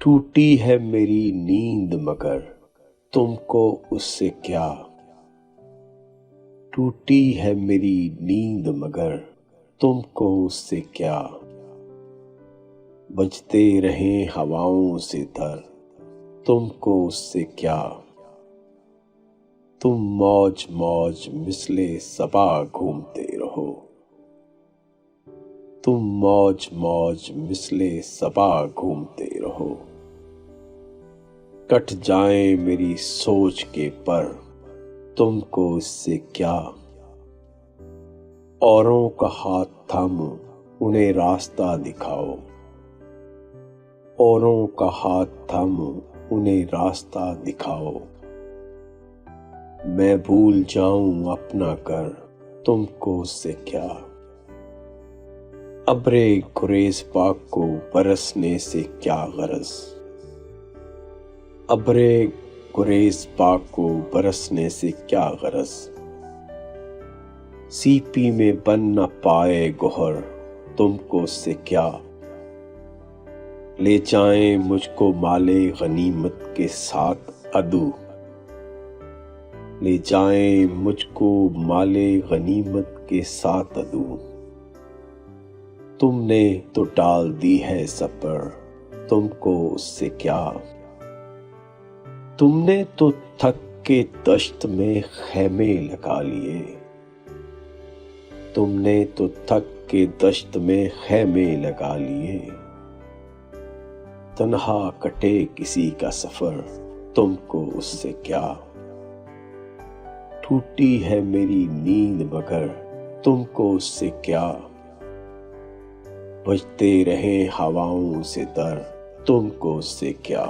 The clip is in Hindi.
टूटी है मेरी नींद मगर तुमको उससे क्या। टूटी है मेरी नींद मगर तुमको उससे क्या। बजते रहें हवाओं से दर तुमको उससे क्या। तुम मौज मौज मिसले सबा घूमते रहो। तुम मौज मौज मिसले सबा घूमते रहो। कट जाए मेरी सोच के पर तुमको इससे क्या। औरों का हाथ थामो उन्हें रास्ता दिखाओ। औरों का हाथ थामो उन्हें रास्ता दिखाओ। मैं भूल जाऊं अपना कर तुमको उससे क्या। अब्रे गुरेज पाक को बरसने से क्या गरज। अब्रे गुरेज पाक को बरसने से क्या गरज। सीपी में बन न पाए गोहर तुमको उससे क्या। ले जाएं मुझको माले गनीमत के साथ अदू। ले जाएं मुझको माले गनीमत के साथ अदू। तुमने तो डाल दी है सफर तुमको उससे क्या। तुमने तो थक के दश्त में खैमे लगा लिए। तुमने तो थक के दश्त में खैमे लगा लिए। तन्हा कटे किसी का सफर तुमको उससे क्या। टूटी है मेरी नींद मगर तुमको उससे क्या। बजते रहे हवाओं से दर तुमको उससे क्या।